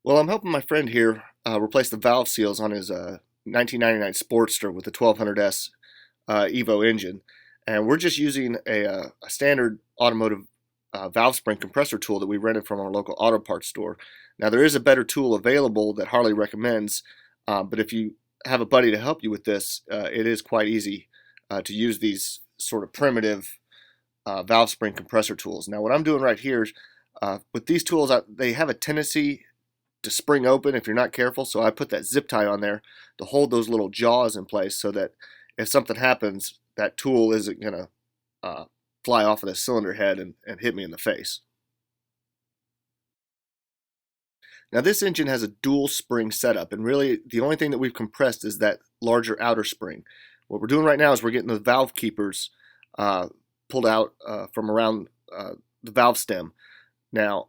Well, I'm helping my friend here replace the valve seals on his 1999 Sportster with the 1200S Evo engine, and we're just using a standard automotive valve spring compressor tool that we rented from our local auto parts store. Now, there is a better tool available that Harley recommends, but if you have a buddy to help you with this, it is quite easy to use these sort of primitive valve spring compressor tools. Now, what I'm doing right here is with these tools, they have a tendency to spring open if you're not careful. So I put that zip tie on there to hold those little jaws in place so that if something happens, that tool isn't going to fly off of the cylinder head and hit me in the face. Now this engine has a dual spring setup, and really the only thing that we've compressed is that larger outer spring. What we're doing right now is we're getting the valve keepers pulled out from around the valve stem. Now,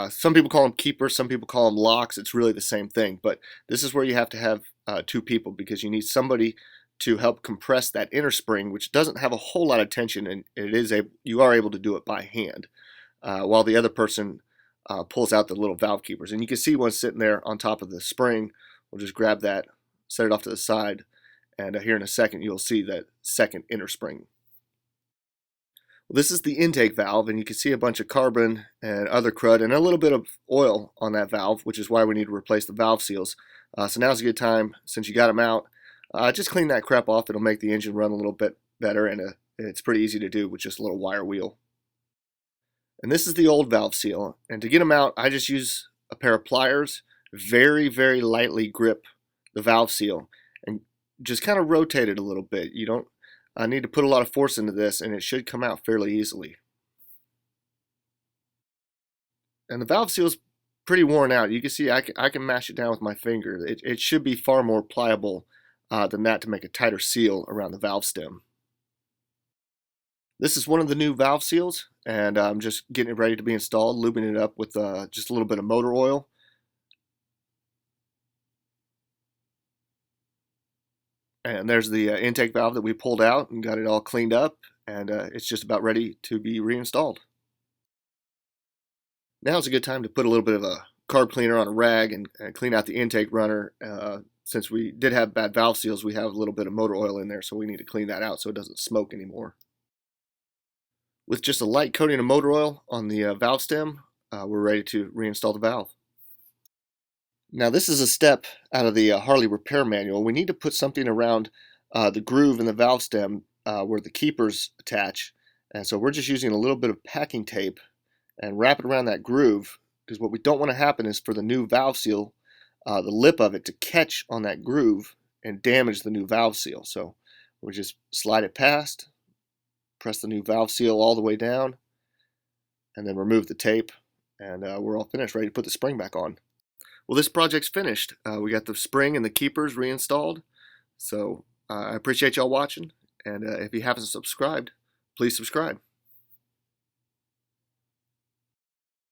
some people call them keepers, some people call them locks. It's really the same thing, but this is where you have to have two people because you need somebody to help compress that inner spring, which doesn't have a whole lot of tension, and you are able to do it by hand, while the other person pulls out the little valve keepers. And you can see one sitting there on top of the spring. We'll just grab that, set it off to the side, and here in a second you'll see that second inner spring. Well, this is the intake valve, and you can see a bunch of carbon and other crud and a little bit of oil on that valve, which is why we need to replace the valve seals. So now's a good time, since you got them out, just clean that crap off. It'll make the engine run a little bit better, and it's pretty easy to do with just a little wire wheel. And this is the old valve seal, and to get them out, I just use a pair of pliers, very, very lightly grip the valve seal, and just kind of rotate it a little bit. You don't need to put a lot of force into this, and it should come out fairly easily. And the valve seal is pretty worn out. You can see I can mash it down with my finger. It should be far more pliable than that to make a tighter seal around the valve stem. This is one of the new valve seals, and I'm just getting it ready to be installed, lubing it up with just a little bit of motor oil. And there's the intake valve that we pulled out and got it all cleaned up, and it's just about ready to be reinstalled. Now is a good time to put a little bit of a carb cleaner on a rag and clean out the intake runner. Since we did have bad valve seals, we have a little bit of motor oil in there, so we need to clean that out so it doesn't smoke anymore. With just a light coating of motor oil on the valve stem, we're ready to reinstall the valve. Now this is a step out of the Harley repair manual. We need to put something around the groove in the valve stem where the keepers attach. And so we're just using a little bit of packing tape and wrap it around that groove, because what we don't want to happen is for the new valve seal, the lip of it to catch on that groove and damage the new valve seal. So we just slide it past, press the new valve seal all the way down, and then remove the tape, and we're all finished, ready to put the spring back on. Well, this project's finished. We got the spring and the keepers reinstalled. So I appreciate y'all watching, and if you haven't subscribed, please subscribe.